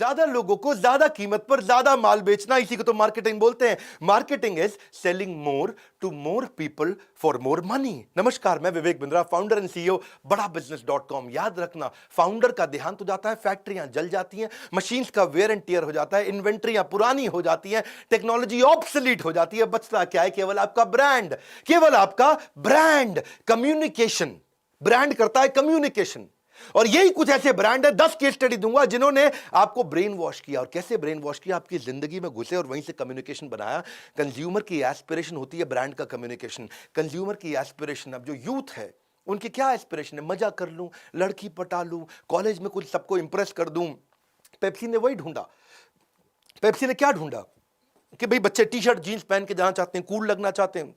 ज्यादा लोगों को ज्यादा कीमत पर ज्यादा माल बेचना, इसी को तो मार्केटिंग बोलते हैं। Marketing is selling more to more people for more money. नमस्कार, मैं Vivek Bindra, founder and CEO Bada business dot com. याद रखना, फाउंडर का देहांत हो जाता है, फैक्ट्रियां जल जाती हैं, मशीन्स का वेयर एंड टियर हो जाता है, इन्वेंट्रियां पुरानी हो जाती हैं, टेक्नोलॉजी ऑब्सोलीट हो जाती है। बचता क्या है? केवल आपका ब्रांड, केवल आपका ब्रांड। कम्युनिकेशन, ब्रांड करता है कम्युनिकेशन। और यही कुछ ऐसे ब्रांड है, 10 केस स्टडी दूंगा जिन्होंने आपको ब्रेन वॉश किया। और कैसे ब्रेन वॉश किया? आपकी जिंदगी में घुसे और वहीं से कम्युनिकेशन बनाया। कंज्यूमर की एस्पिरेशन होती है ब्रांड का कम्युनिकेशन। कंज्यूमर की एस्पिरेशन, अब जो यूथ है उनकी क्या एस्पिरेशन है? मजा कर लूं, लड़की पटा लूं, कॉलेज में कुछ सबको इंप्रेस कर दूं। पेप्सी ने वही ढूंढा। पेप्सी ने क्या ढूंढा कि भाई बच्चे टी शर्ट जींस पहन के जाना चाहते हैं, कूल लगना चाहते हैं।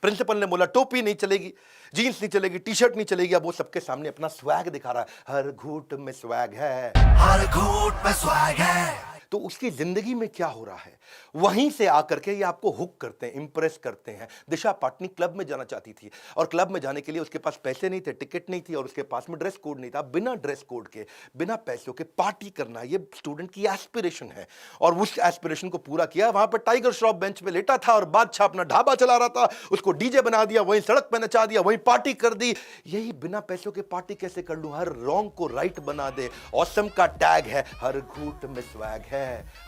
प्रिंसिपल ने बोला टोपी नहीं चलेगी, जीन्स नहीं चलेगी, टी शर्ट नहीं चलेगी। अब वो सबके सामने अपना स्वैग दिखा रहा है। हर घूंट में स्वैग है, हर घूंट में स्वैग है। तो उसकी जिंदगी में क्या हो रहा है? वहीं से आकर के ये आपको हुक करते हैं, इंप्रेस करते हैं। दिशा पाटनी क्लब में जाना चाहती थी और क्लब में जाने के लिए उसके पास पैसे नहीं थे, टिकट नहीं थी और उसके पास में ड्रेस कोड नहीं था। बिना ड्रेस कोड के, बिना पैसों के पार्टी करना, ये स्टूडेंट की एस्पिरेशन है। और उस एस्पिरेशन को पूरा किया। वहां पर टाइगर श्रॉफ बेंच पे लेटा था और बादशाह अपना ढाबा चला रहा था। उसको डीजे बना दिया, वहीं सड़क पे नचा दिया, वहीं पार्टी कर दी। यही बिना पैसों के पार्टी कैसे कर लूं? हर रॉन्ग को राइट बना दे। ऑसम का टैग है, हर घूंट में स्वैग है,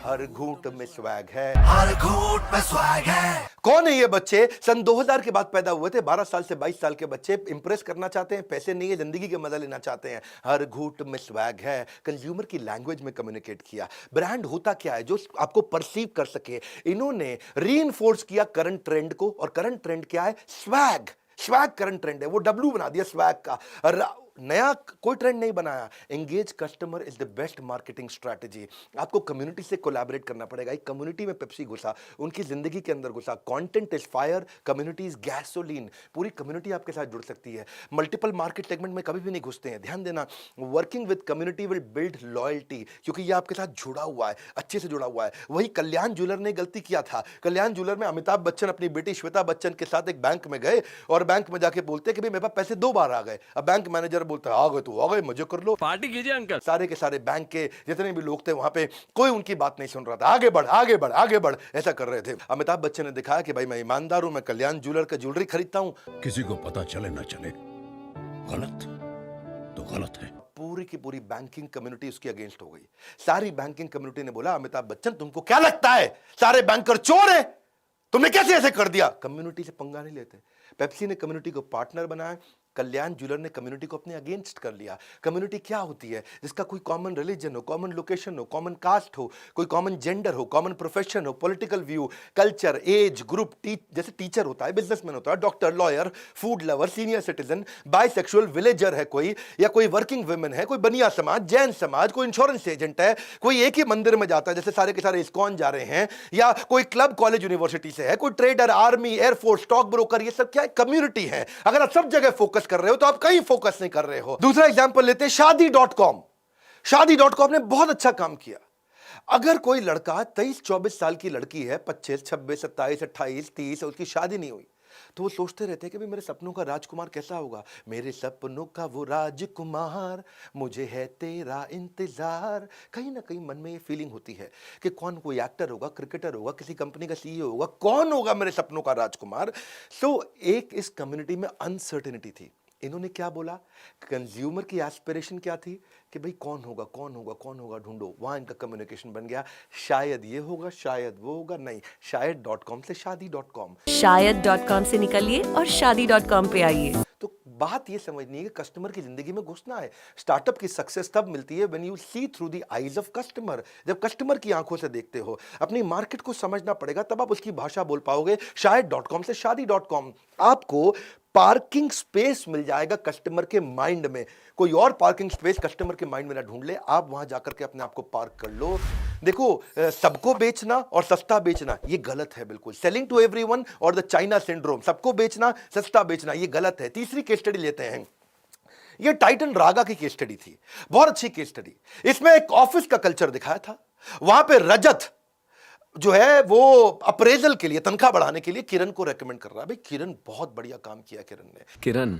हर घूंट में स्वैग है, हर घूंट में स्वैग है। कौन है ये बच्चे? सन 2000 के बाद पैदा हुए थे। 12 साल से 22 साल के बच्चे इंप्रेस करना चाहते हैं, पैसे नहीं है, जिंदगी के मजा लेना चाहते हैं। हर घूंट में स्वैग है। कंज्यूमर की लैंग्वेज में कम्युनिकेट किया। ब्रांड होता क्या है? जो आपको परसीव कर सके। इन्होंने रीइंफोर्स किया करंट ट्रेंड को। और करंट ट्रेंड क्या है? स्वैग। स्वैग करंट ट्रेंड है, वो डब्ल्यू बना दिया स्वैग का। नया कोई ट्रेंड नहीं बनाया। Engage customer is the best marketing strategy. आपको कम्युनिटी से कोलैबोरेट करना पड़ेगा। एक कम्युनिटी में पेप्सी घुसा, उनकी जिंदगी के अंदर घुसा। Content is fire, community is gasoline. पूरी कम्युनिटी आपके साथ जुड़ सकती है। मल्टीपल मार्केट सेगमेंट में कभी भी नहीं घुसते हैं। ध्यान देना, working with community will build loyalty, क्योंकि ये आपके साथ जुड़ा हुआ है, अच्छे से जुड़ा हुआ है। वही कल्याण ज्वेलर ने गलती किया था। कल्याण ज्वेलर में अमिताभ बच्चन अपनी बेटी श्वेता बच्चन के साथ एक बैंक में गए और बैंक में जाके बोलते कि भाई मेरे पास पैसे 2 बार आ गए। अब बैंक मैनेजर बोलता है आ गए तो आ गए, मजे कर लो, पार्टी कीजिए अंकल। सारे के सारे बैंक के जितने भी लोग थे वहां पे कोई उनकी बात नहीं सुन रहा था। आगे बढ़, आगे बढ़, आगे बढ़, ऐसा कर रहे थे। अमिताभ बच्चन ने दिखाया कि भाई मैं ईमानदार हूं, मैं कल्याण ज्वेलर का ज्वेलरी खरीदता हूं। किसी को पता चले ना चले, गलत तो गलत है। पूरी की पूरी बैंकिंग कम्युनिटी उसके अगेंस्ट हो गई। सारी बैंकिंग कम्युनिटी ने बोला अमिताभ बच्चन तुमको क्या लगता है सारे बैंकर चोर है? तुमने कैसे ऐसे कर दिया? कम्युनिटी से पंगा नहीं लेते। पेप्सी ने कम्युनिटी को पार्टनर बनाया, कल्याण ज्वेलर ने कम्युनिटी को अपने अगेंस्ट कर लिया। कम्युनिटी क्या होती है? जिसका कोई कॉमन रिलीजन हो, कॉमन लोकेशन हो, कॉमन कास्ट हो, कोई कॉमन जेंडर हो, कॉमन प्रोफेशन हो, political view, culture, age group, जैसे टीचर होता है, बिजनेसमैन होता है, doctor, lawyer, food lover, senior citizen, bisexual, villager है कोई, या कोई वर्किंग वुमेन है, कोई बनिया समाज, जैन समाज, कोई इंश्योरेंस एजेंट है, कोई एक ही मंदिर में जाता है जैसे सारे के सारे इस्कॉन जा रहे हैं, या कोई क्लब कॉलेज यूनिवर्सिटी से है, कोई trader, army, air force, stock broker, ये सब क्या है? कम्युनिटी है। अगर आप सब जगह फोकस कर रहे हो तो आप कहीं फोकस नहीं कर रहे हो। दूसरा एग्जांपल लेते हैं शादी.com। शादी.com ने बहुत अच्छा काम किया। अगर कोई लड़का 23-24 साल की लड़की है, 25, 26, 27, 28, 30, उसकी शादी नहीं हुई, तो वो सोचते रहते हैं कि भाई मेरे सपनों का राजकुमार कैसा होगा? मेरे सपनों का वो राजकुमार, मुझे है तेरा इंतजार। कहीं ना कहीं मन में ये फीलिंग होती है कि कौन, कोई एक्टर होगा, क्रिकेटर होगा, किसी कंपनी का सीईओ होगा, कौन होगा मेरे सपनों का राजकुमार? सो एक इस कम्युनिटी में अनसर्टेनिटी थी। इन्होंने क्या बोला? कंज्यूमर की एस्पिरेशन क्या थी कि भाई कौन होगा, कौन होगा, कौन होगा, ढूंढो। वहां इनका कम्युनिकेशन बन गया, शायद ये होगा, शायद वो होगा, नहीं, शायद.com से शादी.com। शायद.com से निकलिए और शादी.com पे आइए। तो बात ये समझनी है कि कस्टमर की जिंदगी में घुसना है। स्टार्टअप की सक्सेस तब मिलती है when you see through the eyes of customer. जब कस्टमर की आंखों से देखते हो, अपनी मार्केट को समझना पड़ेगा, तब आप उसकी भाषा बोल पाओगे। शायद.com से शादी.com। आपको पार्किंग स्पेस मिल जाएगा कस्टमर के माइंड में। कोई और पार्किंग स्पेस कस्टमर के माइंड में ना ढूंढ ले, आप वहां जाकर के अपने आप को पार्क कर लो। देखो, सबको बेचना और सस्ता बेचना ये गलत है बिल्कुल। सेलिंग टू एवरीवन और द चाइना सिंड्रोम, सबको बेचना, सस्ता बेचना, ये गलत है। तीसरी केस स्टडी लेते हैं। ये टाइटन रागा की केस स्टडी थी, बहुत अच्छी केस स्टडी। इसमें एक ऑफिस का कल्चर दिखाया था। वहां पे रजत जो है वो अप्रेजल के लिए, तनख्वाह बढ़ाने के लिए किरण को रेकमेंड कर रहा है। भाई किरण बहुत बढ़िया काम किया किरण ने। किरण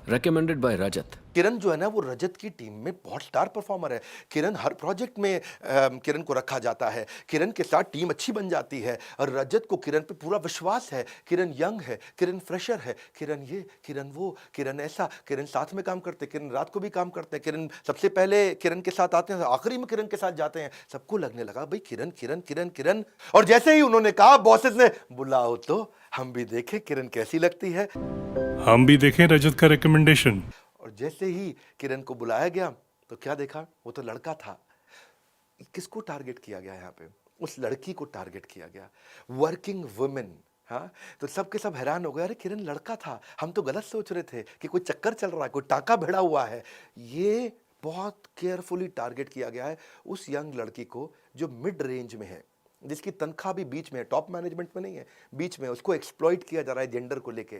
recommended by Rajat. किरण जो है ना वो रजत की टीम में बहुत स्टार परफॉर्मर है। किरण हर प्रोजेक्ट में किरण को रखा जाता है, किरण के साथ टीम अच्छी बन जाती है और रजत को किरण पे पूरा विश्वास है। किरण यंग है, किरण फ्रेशर है, किरण ये, किरण वो, किरण ऐसा, किरण साथ में काम करते, किरण रात को भी काम करते हैं, किरण सबसे पहले किरण के साथ आते हैं, आखिरी में किरण के साथ जाते हैं। सबको लगने लगा भाई किरण किरण किरण किरण। और जैसे ही उन्होंने कहा बॉसेस ने, बुलाओ तो हम भी देखें किरण कैसी लगती है। हम भी देखें रजत का रिकमेंडेशन। और जैसे ही किरण को बुलाया गया तो क्या देखा, वो तो लड़का था। किसको टारगेट किया गया यहाँ पे? उस लड़की को टारगेट किया गया, वर्किंग वुमेन। हाँ, तो सब के सब हैरान हो गए, अरे किरण लड़का था, हम तो गलत सोच रहे थे कि कोई चक्कर चल रहा है, कोई टाका भिड़ा हुआ है। ये बहुत केयरफुली टारगेट किया गया है उस यंग लड़की को जो मिड रेंज में है, जिसकी तनख्वाह भी बीच में है, टॉप मैनेजमेंट में नहीं है, बीच में। उसको एक्सप्लॉइट किया जा रहा है जेंडर को लेके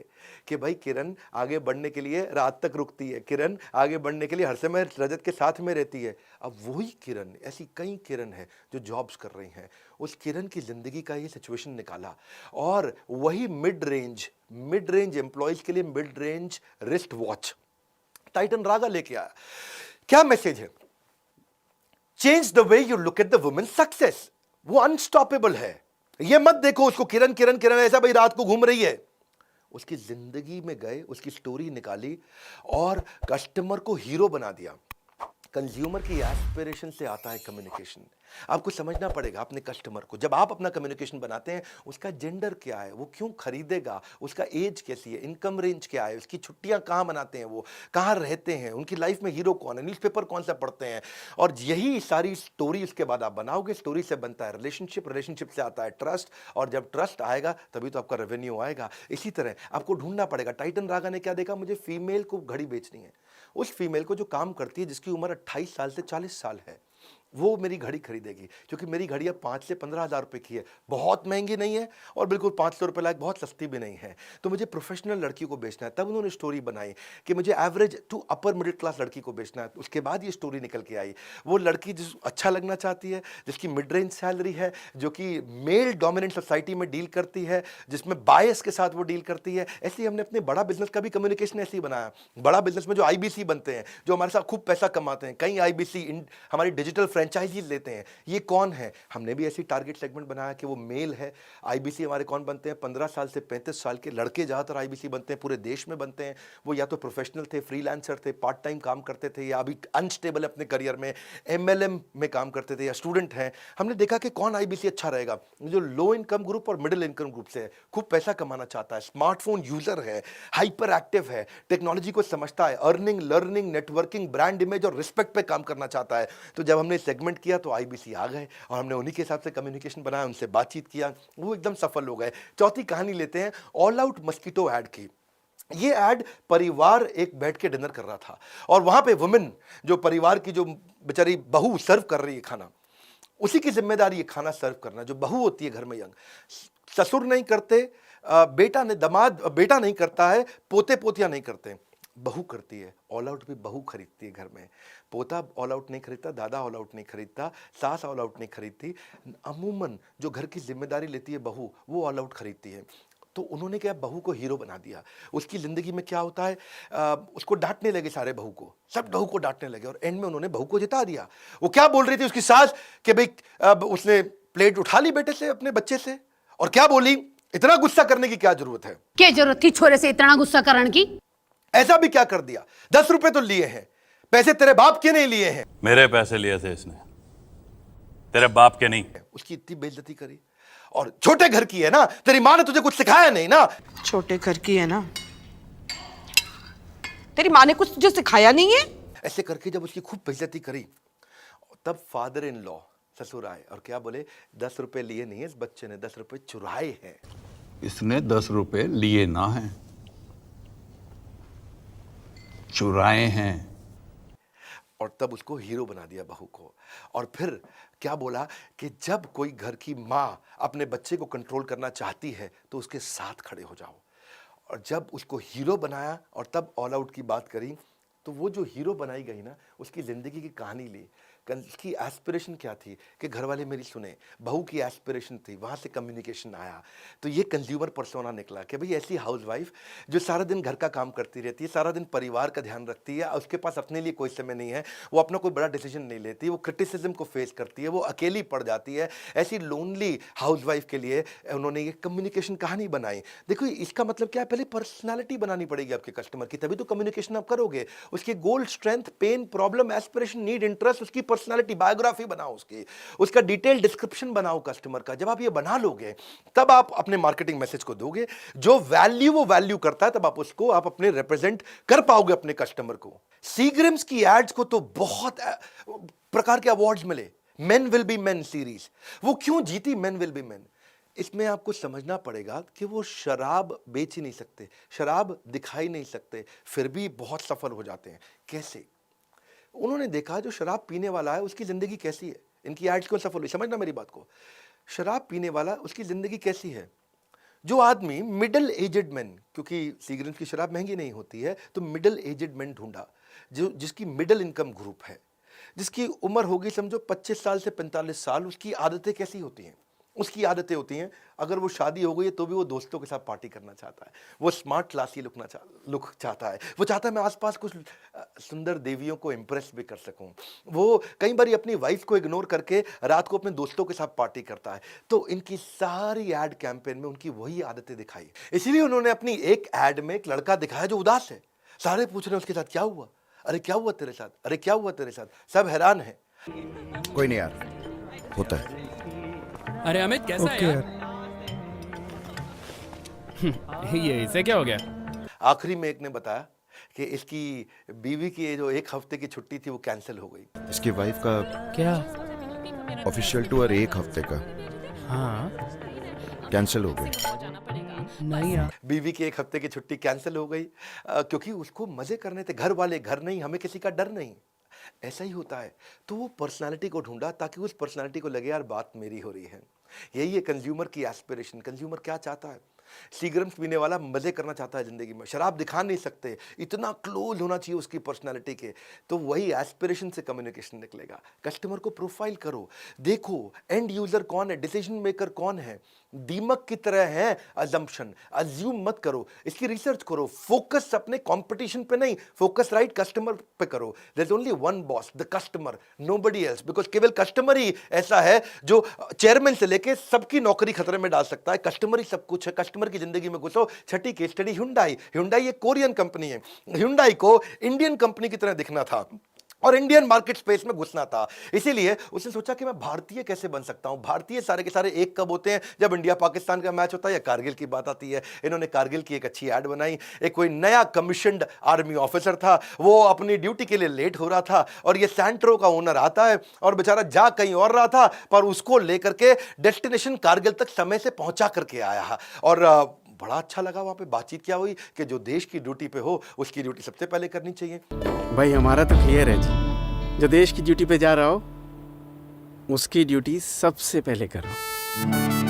कि भाई किरण आगे बढ़ने के लिए रात तक रुकती है, किरण आगे बढ़ने के लिए हर समय रजत के साथ में रहती है। अब वही किरण, ऐसी कई किरण है जो जॉब्स कर रही हैं, उस किरण की जिंदगी का ये सिचुएशन निकाला और वही मिड रेंज एम्प्लॉयज के लिए mid range wrist watch Titan Raga लेके आया। क्या मैसेज है? Change the way you look at the women success. वो अनस्टॉपेबल है। ये मत देखो उसको किरण किरण किरण ऐसा भाई रात को घूम रही है। उसकी जिंदगी में गए, उसकी स्टोरी निकाली और कस्टमर को हीरो बना दिया। कंज्यूमर की एस्पिरेशन से आता है कम्युनिकेशन। आपको समझना पड़ेगा अपने कस्टमर को। जब आप अपना कम्युनिकेशन बनाते हैं, उसका जेंडर क्या है, वो क्यों खरीदेगा, उसका एज कैसी है, इनकम रेंज क्या है, उसकी छुट्टियां कहाँ मनाते हैं, वो कहाँ रहते हैं, उनकी लाइफ में हीरो कौन है, न्यूज़पेपर कौन सा पढ़ते हैं, और यही सारी स्टोरी उसके बाद आप बनाओगे। स्टोरी से बनता है रिलेशनशिप, रिलेशनशिप से आता है ट्रस्ट, और जब ट्रस्ट आएगा तभी तो आपका रेवेन्यू आएगा। इसी तरह आपको ढूंढना पड़ेगा। टाइटन रागा ने क्या देखा, मुझे फीमेल को घड़ी बेचनी है। उस फीमेल को जो काम करती है, जिसकी उम्र 28 साल से 40 साल है, वो मेरी घड़ी खरीदेगी, क्योंकि मेरी घड़ी अब 5 से 15 हज़ार रुपये की है, बहुत महंगी नहीं है और बिल्कुल 500 रुपये लायक बहुत सस्ती भी नहीं है। तो मुझे प्रोफेशनल लड़की को बेचना है। तब उन्होंने स्टोरी बनाई कि मुझे average to upper middle class लड़की को बेचना है। उसके बाद ये स्टोरी निकल के आई। वो लड़की जिस अच्छा लगना चाहती है, जिसकी मिड रेंज सैलरी है, जो कि मेल डोमिनेंट सोसाइटी में डील करती है, जिसमें बायस के साथ वो डील करती है। ऐसे ही हमने अपने बड़ा बिजनेस का भी कम्युनिकेशन ऐसे ही बनाया। बड़ा बिजनेस में जो IBC बनते हैं, जो हमारे साथ खूब पैसा कमाते हैं, कई IBC हमारी डिजिटल फ्रेंचाइजीज लेते हैं, ये कौन है? हमने भी ऐसी टारगेट सेगमेंट बनाया कि वो मेल है। IBC हमारे कौन बनते हैं? 15 साल से 35 साल के लड़के ज़्यादातर IBC बनते हैं, पूरे देश में बनते हैं। वो या तो प्रोफेशनल थे, फ्रीलांसर थे, पार्ट टाइम काम करते थे, या अभी अनस्टेबल अपने करियर में MLM में काम करते थे, या स्टूडेंट हैं। हमने देखा कि कौन IBC अच्छा रहेगा, जो लो इनकम ग्रुप और मिडिल इनकम ग्रुप से है, खूब पैसा कमाना चाहता है, स्मार्टफोन यूजर है, हाइपर एक्टिव है, टेक्नोलॉजी को समझता है, earning, learning, networking, brand image और रिस्पेक्ट पे काम करना चाहता है। तो जब हमने सेगमेंट किया तो IBC आ गए और हमने उन्हीं के हिसाब से कम्युनिकेशन बनाया, उनसे बातचीत किया, वो एकदम सफल हो गए। चौथी कहानी लेते हैं ऑल आउट मस्कीटो ऐड की। ये ऐड परिवार एक बैठ के डिनर कर रहा था और वहां पे वुमेन, जो परिवार की जो बेचारी बहू सर्व कर रही है खाना, उसी की जिम्मेदारी है खाना सर्व करना। जो बहू होती है घर में यंग, ससुर नहीं करते, बेटा नहीं करता है, पोते पोतियां नहीं करते, बहू करती है। ऑल आउट भी बहू खरीदती है घर में। पोता ऑल आउट नहीं खरीदता, दादा ऑल आउट नहीं खरीदता, सास ऑल आउट नहीं खरीदती। अमूमन जो घर की जिम्मेदारी लेती है बहू, वो ऑल आउट खरीदती है। तो उन्होंने क्या, बहू को हीरो बना दिया। उसकी जिंदगी में क्या होता है, उसको डांटने लगे सारे बहू को, सब बहू को डांटने लगे और एंड में उन्होंने बहू को जिता दिया। वो क्या बोल रही थी उसकी सास कि भाई उसने प्लेट उठा ली बेटे से, अपने बच्चे से, और क्या बोली, इतना गुस्सा करने की क्या जरूरत है, क्या जरूरत थी छोरे से इतना गुस्सा करने की? ऐसा भी क्या कर दिया, 10 रुपए तो लिए हैं, पैसे तेरे बाप के नहीं लिए हैं। मेरे पैसे लिए थे इसने, तेरे बाप के नहीं। उसकी इतनी बेइज्जती करी। और छोटे घर की है ना, तेरी माँ ने तुझे कुछ सिखाया नहीं ना। छोटे घर की है ना, तेरी माँ ने कुछ तुझे सिखाया नहीं है। ऐसे करके जब उसकी खूब बेइज्जती करी, तब फादर इन लॉ ससुर आए और क्या बोले, 10 रुपए लिए नहीं है इस बच्चे ने, 10 रुपए चुराए हैं। इसने 10 रुपए लिए ना हैं, चुराए हैं। और तब उसको हीरो बना दिया बहू को। और फिर क्या बोला कि जब कोई घर की माँ अपने बच्चे को कंट्रोल करना चाहती है तो उसके साथ खड़े हो जाओ। और जब उसको हीरो बनाया और तब ऑल आउट की बात करी, तो वो जो हीरो बनाई गई ना, उसकी ज़िंदगी की कहानी ली। की एस्पिरेशन क्या थी कि घर वाले मेरी सुने, बहू की एस्पिरेशन थी, वहाँ से कम्युनिकेशन आया। तो ये कंज्यूमर पर्सोना निकला कि भाई ऐसी हाउसवाइफ जो सारा दिन घर का काम करती रहती है, सारा दिन परिवार का ध्यान रखती है, उसके पास अपने लिए कोई समय नहीं है, वो अपना कोई बड़ा डिसीजन नहीं लेती, वो क्रिटिसिज्म को फेस करती है, वो अकेली पड़ जाती है। ऐसी लोनली हाउसवाइफ के लिए उन्होंने ये कम्युनिकेशन कहानी बनाई। देखो इसका मतलब क्या है, पहले पर्सनालिटी बनानी पड़ेगी आपके कस्टमर की, तभी तो कम्युनिकेशन आप करोगे। उसके goal, strength, pain, problem, aspiration, need, interest, उसकी पर्सनालिटी, बायोग्राफी बनाओ उसकी, उसका डिटेल डिस्क्रिप्शन बनाओ कस्टमर का। जब आप ये बना लोगे तब आप अपने मार्केटिंग मैसेज को दोगे। जो वैल्यू वो वैल्यू करता है, तब आप उसको आप अपने रिप्रेजेंट कर पाओगे अपने कस्टमर को। सीग्रिम्स की एड्स को तो बहुत प्रकार के अवार्ड्स मिले। Men will be main series, वो क्यों जीती मेन विल बी मेन? इसमें आपको समझना पड़ेगा कि वो शराब बेच ही नहीं सकते, शराब दिखाई नहीं सकते, फिर भी बहुत सफल हो जाते हैं। कैसे? उन्होंने देखा जो शराब पीने वाला है उसकी जिंदगी कैसी है। इनकी एड्स क्यों सफल हुई, समझना मेरी बात को। शराब पीने वाला, उसकी जिंदगी कैसी है। जो आदमी मिडिल एजेड मैन, क्योंकि सीग्रिम्स की शराब महंगी नहीं होती है, तो मिडिल एजेड मैन ढूंढा जो जिसकी मिडिल इनकम ग्रुप है, जिसकी उम्र होगी समझो 25 साल से 45 साल। उसकी आदतें कैसी होती हैं? उसकी आदतें होती हैं, अगर वो शादी हो गई है तो भी वो दोस्तों के साथ पार्टी करना चाहता है, वो स्मार्ट क्लासी लुक चाहता है, वो चाहता है मैं आसपास कुछ सुंदर देवियों को इम्प्रेस भी कर सकूं। वो कई बार अपनी वाइफ को इग्नोर करके रात को अपने दोस्तों के साथ पार्टी करता है। तो इनकी सारी एड कैंपेन में उनकी वही आदतें दिखाई। इसीलिए उन्होंने अपनी एक एड में एक लड़का दिखाया जो उदास है। सारे पूछ रहे हैं उसके साथ क्या हुआ, अरे क्या हुआ तेरे साथ, अरे क्या हुआ तेरे साथ, सब हैरान है। कोई नहीं यार, होता है। अरे अमित कैसा है यार? ये इसे क्या हो गया? आखिरी में एक ने बताया कि इसकी बीवी की जो 1 हफ्ते की छुट्टी थी वो कैंसिल हो गई। इसकी वाइफ का क्या? ऑफिशियल टूर 1 हफ्ते का हाँ कैंसिल हो गई। नहीं यार, बीवी की 1 हफ्ते की छुट्टी कैंसिल हो गई क्योंकि उसको मजे करने थे, घर वाले, घर नहीं, हमें किसी का डर नहीं। ऐसा ही होता है। तो वो पर्सनालिटी को ढूंढा ताकि उस पर्सनालिटी को लगे यार बात मेरी हो रही है। यही है कंज्यूमर की एस्पिरेशन। कंज्यूमर क्या चाहता है? सीग्रिम्स पीने वाला मजे करना चाहता है जिंदगी में, शराब दिखा नहीं सकते, इतना क्लोज होना चाहिए उसकी पर्सनालिटी के। तो वही एस्पिरेशन से कम्युनिकेशन निकलेगा। कस्टमर को प्रोफाइल करो, देखो एंड यूजर कौन है, डिसीजन मेकर कौन है। दीमक की तरह है अजम्पशन, अज्यूम मत करो, इसकी रिसर्च करो। फोकस अपने कंपटीशन पे नहीं, फोकस राइट कस्टमर पे करो। There is only one boss, the customer, nobody else. Because केवल कस्टमर ही ऐसा है जो चेयरमैन से लेके सबकी नौकरी खतरे में डाल सकता है। कस्टमर ही सब कुछ है। कस्टमर की जिंदगी में घुसो। छठी केस स्टडी Hyundai। Hyundai एक कोरियन कंपनी है। Hyundai को इंडियन कंपनी की तरह दिखना था और इंडियन मार्केट स्पेस में घुसना था। इसीलिए उसने सोचा कि मैं भारतीय कैसे बन सकता हूं। भारतीय सारे के सारे एक कब होते हैं? जब इंडिया पाकिस्तान का मैच होता है या कारगिल की बात आती है। इन्होंने कारगिल की एक अच्छी ऐड बनाई। एक कोई नया कमीशन्ड आर्मी ऑफिसर था, वो अपनी ड्यूटी के लिए लेट हो रहा था और ये सैंट्रो का ओनर आता है और बेचारा जा कहीं और रहा था, पर उसको लेकर के डेस्टिनेशन कारगिल तक समय से पहुंचा करके आया। और बड़ा अच्छा लगा। वहां पे बातचीत क्या हुई कि जो देश की ड्यूटी पे हो उसकी ड्यूटी सबसे पहले करनी चाहिए। भाई हमारा तो क्लियर है जी, जो देश की ड्यूटी पे जा रहा हो उसकी ड्यूटी सबसे पहले करो।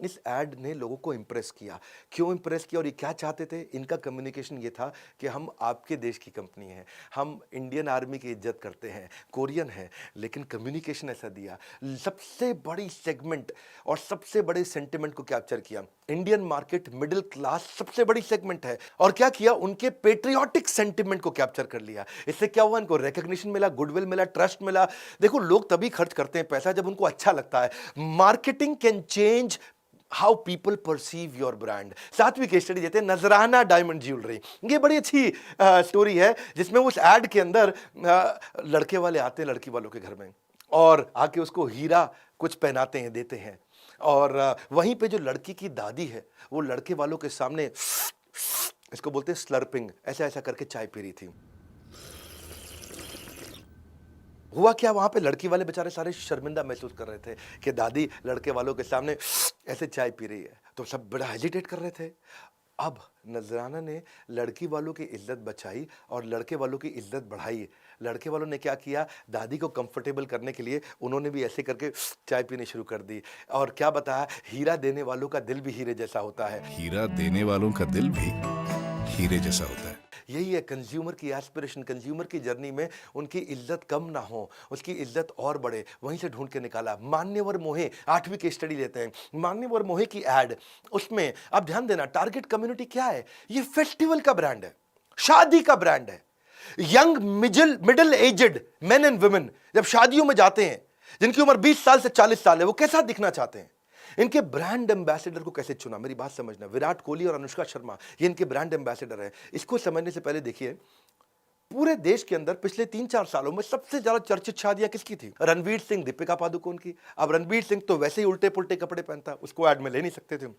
इस ऐड ने लोगों को इंप्रेस किया। क्यों इंप्रेस किया और ये क्या चाहते थे? इनका कम्युनिकेशन ये था कि हम आपके देश की कंपनी है, हम इंडियन आर्मी की इज्जत करते हैं, कोरियन है, लेकिन कम्युनिकेशन ऐसा दिया। सबसे बड़ी सेगमेंट और सबसे बड़े सेंटिमेंट को कैप्चर किया। इंडियन मार्केट मिडिल क्लास सबसे बड़ी सेगमेंट है और क्या किया? उनके पेट्रियोटिक सेंटिमेंट को कैप्चर कर लिया। इससे क्या हुआ? इनको रिकग्निशन मिला, गुडविल मिला, ट्रस्ट मिला। देखो लोग तभी खर्च करते हैं पैसा जब उनको अच्छा लगता है। Marketing can change how people perceive your brand. 7वीं केस स्टडी देते हैं नजराना डायमंड ज्वेलरी। ये बड़ी अच्छी स्टोरी है जिसमें उस एड के अंदर लड़के वाले आते हैं लड़की वालों के घर में और आके उसको हीरा कुछ पहनाते हैं, देते हैं। और वहीं पे जो लड़की की दादी है वो लड़के वालों के सामने, इसको बोलते हैं स्लर्पिंग, ऐसा ऐसा करके चाय पी रही थी। हुआ क्या? वहां पे लड़की वाले बेचारे सारे शर्मिंदा महसूस कर रहे थे कि दादी लड़के वालों के सामने ऐसे चाय पी रही है, तो सब बड़ा हेजिटेट कर रहे थे। अब नजराना ने लड़की वालों की इज्जत बचाई और लड़के वालों की इज्जत बढ़ाई। लड़के वालों ने क्या किया? दादी को कंफर्टेबल करने के लिए उन्होंने भी ऐसे करके चाय पीनी शुरू कर दी। और क्या बताया? हीरा देने वालों का दिल भी हीरे जैसा होता है। हीरा देने वालों का दिल भी हीरे जैसा होता है। यही है कंज्यूमर की एस्पिरेशन, कंज्यूमर की जर्नी में उनकी इज्जत कम ना हो, उसकी इज्जत और बढ़े, वहीं से ढूंढ के निकाला। मान्यवर मोहे 8वीं की स्टडी लेते हैं, मान्यवर मोहे की एड, उसमें आप ध्यान देना टारगेट कम्युनिटी क्या है, ये फेस्टिवल का ब्रांड है, शादी का ब्रांड है। Young middle aged men and women जब शादियों में जाते हैं, जिनकी उम्र 20 साल से 40 साल है, वो कैसा दिखना चाहते हैं, इनके ब्रांड एम्बेसडर को कैसे चुना। मेरी बात समझना, विराट कोहली और अनुष्का शर्मा ये इनके ब्रांड एम्बेसडर है। इसको समझने से पहले देखिए, पूरे देश के अंदर पिछले 3-4 सालों में सबसे ज्यादा चर्चित शादियां किसकी थी? रणवीर सिंह, दीपिका पादुकोण की। अब रणवीर सिंह तो वैसे ही उल्टे पुल्टे कपड़े पहनता, उसको ऐड में ले नहीं सकते थे।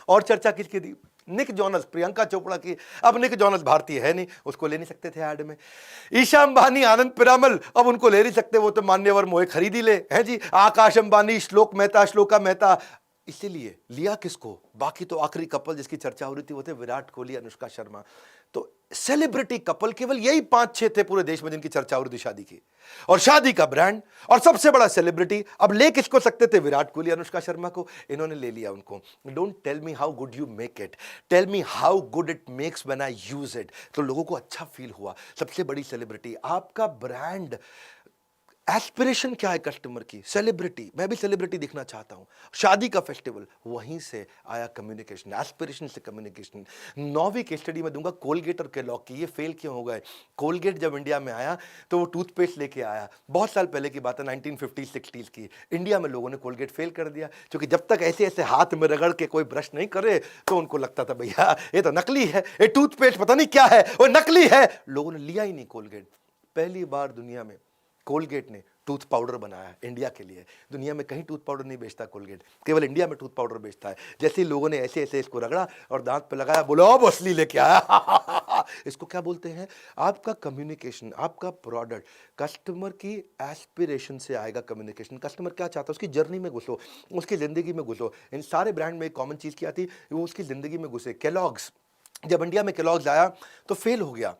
और चर्चा किसकी थी? निक जॉनस, प्रियंका चोपड़ा की। अब निक जॉनस भारतीय है नहीं, उसको ले नहीं सकते थे ऐड में। ईशा अंबानी, आनंद पिरामल, अब उनको ले नहीं सकते, वो तो मान्यवर मोहे खरीद ही ले हैं जी। आकाश अंबानी, श्लोका मेहता, इसीलिए लिया किसको? बाकी तो आखिरी कपल जिसकी चर्चा हो रही थी वो थे विराट कोहली, अनुष्का शर्मा। तो सेलिब्रिटी कपल केवल यही 5-6 थे पूरे देश में जिनकी चर्चा हो रही थी शादी की। और शादी का ब्रांड और सबसे बड़ा सेलिब्रिटी, अब ले किसको सकते थे? विराट कोहली, अनुष्का शर्मा को। इन्होंने ले लिया उनको। Don't tell me how good you make it, tell me how good it makes when I use it. तो लोगों को अच्छा फील हुआ। सबसे बड़ी सेलिब्रिटी, आपका ब्रांड एस्पिरेशन क्या है कस्टमर की? सेलिब्रिटी, मैं भी सेलिब्रिटी दिखना चाहता हूं। शादी का फेस्टिवल, वहीं से आया कम्युनिकेशन, एस्पिरेशन से कम्युनिकेशन। 9वीं केस स्टडी में दूंगा कोलगेट और केलॉग की। ये फेल क्यों हो गए? कोलगेट जब इंडिया में आया तो वो टूथपेस्ट लेके आया, बहुत साल पहले की बात है, 1950-60s की। इंडिया में लोगों ने कोलगेट फेल कर दिया, क्योंकि जब तक ऐसे ऐसे हाथ में रगड़ के कोई ब्रश नहीं करे तो उनको लगता था भैया ये तो नकली है, ये टूथपेस्ट पता नहीं क्या है, वो नकली है। लोगों ने लिया ही नहीं कोलगेट। पहली बार दुनिया में कोलगेट ने टूथ पाउडर बनाया इंडिया के लिए। दुनिया में कहीं टूथ पाउडर नहीं बेचता कोलगेट, केवल इंडिया में टूथ पाउडर बेचता है। जैसे ही लोगों ने ऐसे ऐसे इसको रगड़ा और दांत पे लगाया, बोलो अब असली लेके आया। इसको क्या बोलते हैं? आपका कम्युनिकेशन, आपका प्रोडक्ट कस्टमर की एस्पिरेशन से आएगा। कम्युनिकेशन, कस्टमर क्या चाहता है उसकी जर्नी में घुसो, उसकी जिंदगी में घुसो। इन सारे ब्रांड में एक कॉमन चीज क्या थी? वो उसकी जिंदगी में घुसे। केलॉग्स, जब इंडिया में केलॉग्स आया तो फेल हो गया,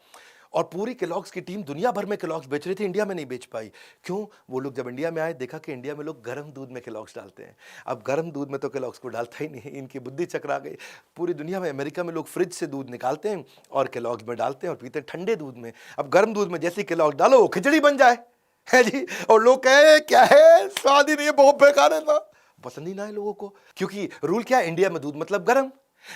और पूरी केलॉग्स की टीम दुनिया भर में केलॉग्स बेच रही थी, इंडिया में नहीं बेच पाई। क्यों? वो लोग जब इंडिया में आए, देखा कि इंडिया में लोग गर्म दूध में केलॉग्स डालते हैं। अब गर्म दूध में तो केलॉग्स को डालता ही नहीं, इनकी बुद्धि चकरा गई। पूरी दुनिया में, अमेरिका में लोग फ्रिज से दूध निकालते हैं और केलॉग्स में डालते हैं और पीते हैं ठंडे दूध में। अब गर्म दूध में जैसे केलॉग्स डालो वो खिचड़ी बन जाए, है जी। और लोग कहे क्या है, स्वाद ही नहीं है, बहुत बेकार है ना, पसंद ही ना है लोगों को। क्योंकि रूल क्या है? इंडिया में दूध मतलब गर्म,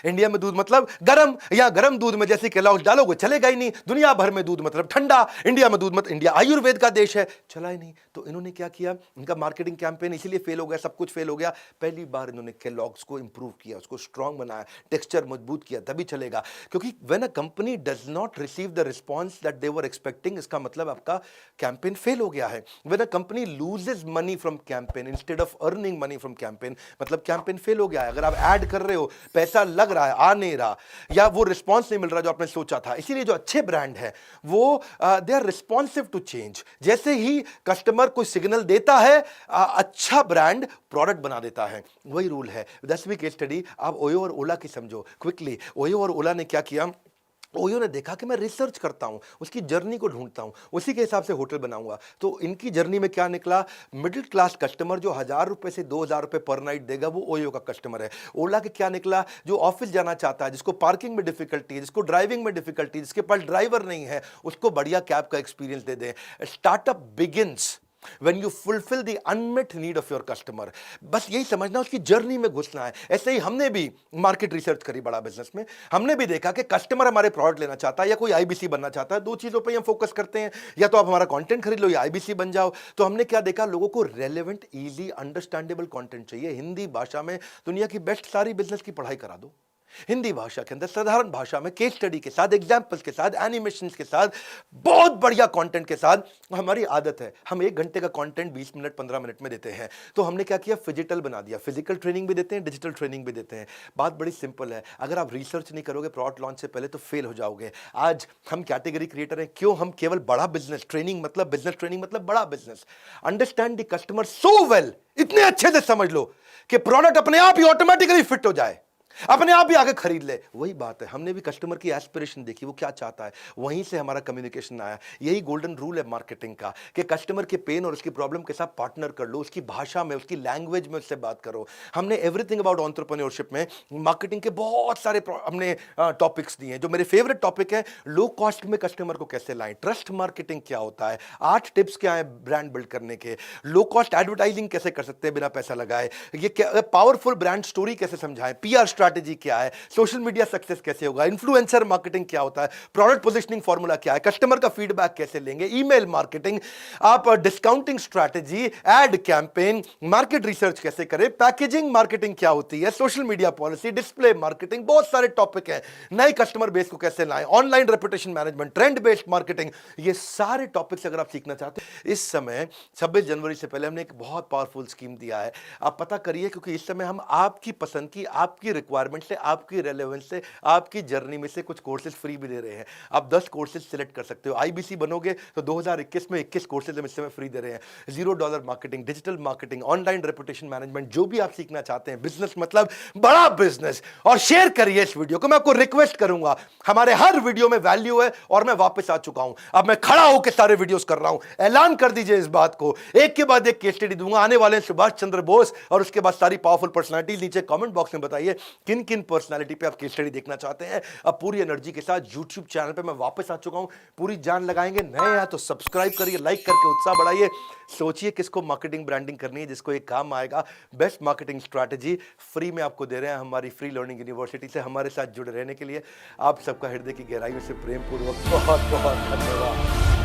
इंडिया में दूध मतलब गरम, या गरम दूध में जैसे केलॉग्स डालोगे चलेगा ही नहीं। दुनिया भर में दूध मतलब ठंडा, इंडिया में दूध मतलब, इंडिया आयुर्वेद का देश है, चला ही नहीं। तो इन्होंने क्या किया? इनका मार्केटिंग कैंपेन इसीलिए फेल हो गया, सब कुछ फेल हो गया। पहली बार इन्होंने केलॉग्स को इंप्रूव किया, उसको स्ट्रांग बनाया, टेक्सचर मजबूत किया, तभी चलेगा। क्योंकि when a company does not receive the response that they were expecting, इसका मतलब आपका कैंपेन फेल हो गया है। When a company loses money from campaign instead of earning money from campaign, मतलब कैंपेन फेल हो गया है। अगर आप ऐड कर रहे हो, पैसा लग रहा है, आ नहीं रहा, या वो रिस्पॉन्स नहीं मिल रहा जो आपने सोचा था। इसीलिए जो अच्छे ब्रांड है वो they are responsive to change. जैसे ही कस्टमर कोई सिग्नल देता है, अच्छा ब्रांड प्रोडक्ट बना देता है। वही रूल है। 10वीं केस स्टडी आप ओयो और ओला की समझो क्विकली। ओयो और ओला ने क्या किया? ओयो ने देखा कि मैं रिसर्च करता हूं, उसकी जर्नी को ढूंढता हूं, उसी के हिसाब से होटल बनाऊंगा। तो इनकी जर्नी में क्या निकला? मिडिल क्लास कस्टमर जो 1000 रुपए से 2000 रुपए पर नाइट देगा, वो ओयो का कस्टमर है। ओला के क्या निकला? जो ऑफिस जाना चाहता है, जिसको पार्किंग में डिफिकल्टी है, जिसको ड्राइविंग में डिफिकल्टी है, जिसके पास ड्राइवर नहीं है, उसको बढ़िया कैब का एक्सपीरियंस दे दें। Startup begins when you fulfill the unmet need of your customer। बस यही समझना, उसकी जर्नी में घुसना है। ऐसे ही हमने भी मार्केट रिसर्च करी बड़ा बिजनेस में, हमने भी देखा कि कस्टमर हमारे प्रोडक्ट लेना चाहता है या कोई आईबीसी बनना चाहता है। दो चीजों पे हम फोकस करते हैं, या तो आप हमारा कंटेंट खरीद लो या आईबीसी बन जाओ। तो हमने क्या देखा? लोगों को रेलेवेंट, इजी, अंडरस्टैंडेबल कंटेंट चाहिए। हिंदी भाषा में दुनिया की बेस्ट सारी बिजनेस की पढ़ाई करा दो, हिंदी भाषा के अंदर साधारण भाषा में, केस स्टडी के साथ, एग्जाम्पल्स के साथ, एनिमेशंस के साथ, बहुत बढ़िया कंटेंट के साथ। हमारी आदत है हम 1 घंटे का कंटेंट 20 मिनट 15 मिनट में देते हैं। तो हमने क्या किया? फिजिटल बना दिया। फिजिकल ट्रेनिंग भी देते हैं, डिजिटल ट्रेनिंग भी देते हैं। बात बड़ी सिंपल है, अगर आप रिसर्च नहीं करोगे प्रोडक्ट लॉन्च से पहले तो फेल हो जाओगे। आज हम कैटेगरी क्रिएटर हैं, क्यों? हम केवल बड़ा बिजनेस ट्रेनिंग मतलब बड़ा business. Understand the customer so well, इतने अच्छे से समझ लो कि प्रोडक्ट अपने आप ही ऑटोमेटिकली फिट हो जाए। अपने आप भी आके खरीद ले। वही बात है, हमने भी कस्टमर की एस्पिरेशन देखी, वो क्या चाहता है, वहीं से हमारा कम्युनिकेशन आया। यही गोल्डन रूल है मार्केटिंग का कि कस्टमर के पेन और उसकी प्रॉब्लम के साथ पार्टनर कर लो, उसकी भाषा में, उसकी लैंग्वेज में उससे बात करो। हमने एवरीथिंग अबाउट एंटरप्रेन्योरशिप में मार्केटिंग के बहुत सारे हमने टॉपिक्स दिए हैं। जो मेरे फेवरेट टॉपिक है, लो कॉस्ट में कस्टमर को कैसे लाएं, ट्रस्ट मार्केटिंग क्या होता है, 8 टिप्स क्या है ब्रांड बिल्ड करने के, लो कॉस्ट एडवर्टाइजिंग कैसे कर सकते हैं बिना पैसा लगाए, ये पावरफुल ब्रांड स्टोरी कैसे समझाएं, पीआर स्ट्रैटेजी क्या है, सोशल मीडिया सक्सेस कैसे होगा, इन्फ्लुएंसर मार्केटिंग क्या होता है, प्रोडक्ट पोजीशनिंग फॉर्मूला क्या है, कस्टमर का फीडबैक कैसे लेंगे, ईमेल मार्केटिंग, आप discounting strategy, ad campaign, market research कैसे करें, पैकेजिंग मार्केटिंग क्या होती है, social media policy, display marketing, बहुत सारे टॉपिक हैं। नए कस्टमर बेस को कैसे लाएं, online reputation management, trend based marketing, ये सारे टॉपिक्स अगर आप सीखना चाहते हैं, इस समय 26 जनवरी से पहले हमने एक बहुत पावरफुल स्कीम दिया है। आप पता करिए, क्योंकि इस समय हम आपकी पसंद की, आपकी रिक्वायरमेंट से, आपकी रेलेवेंस से, आपकी जर्नी में से कुछ कोर्सेज फ्री भी दे रहे हैं। आप 10 कोर्सेज सिलेक्ट कर सकते हो। आईबीसी बनोगे तो 2021 में 21 कोर्सेज हम इस समय फ्री दे रहे हैं। $0 marketing, digital marketing, online reputation management, जो भी आप सीखना चाहते हैं, बिजनेस मतलब बड़ा बिजनेस। और शेयर करिए इस वीडियो को। मैं आपको रिक्वेस्ट करूंगा, हमारे हर वीडियो में वैल्यू है और मैं वापस आ चुका हूं। अब मैं खड़ा होकर सारे वीडियोस कर रहा हूं। ऐलान कर दीजिए इस बात को, एक के बाद एक केस स्टडी दूंगा। आने वाले सुभाष चंद्र बोस और उसके बाद सारी पावरफुल पर्सनालिटीज। नीचे कमेंट बॉक्स में बताइए किन किन पर्सनालिटी पे आप केस स्टडी देखना चाहते हैं। अब पूरी एनर्जी के साथ YouTube चैनल पे मैं वापस आ चुका हूं। पूरी जान लगाएंगे। नए हैं तो सब्सक्राइब करिए, लाइक करके उत्साह बढ़ाइए। सोचिए किसको मार्केटिंग ब्रांडिंग करनी है, जिसको एक काम आएगा। बेस्ट मार्केटिंग स्ट्रैटेजी फ्री में आपको दे रहे हैं हमारी फ्री लर्निंग यूनिवर्सिटी से। हमारे साथ जुड़े रहने के लिए आप सबका हृदय की गहराइयों से प्रेम पूर्वक बहुत बहुत धन्यवाद।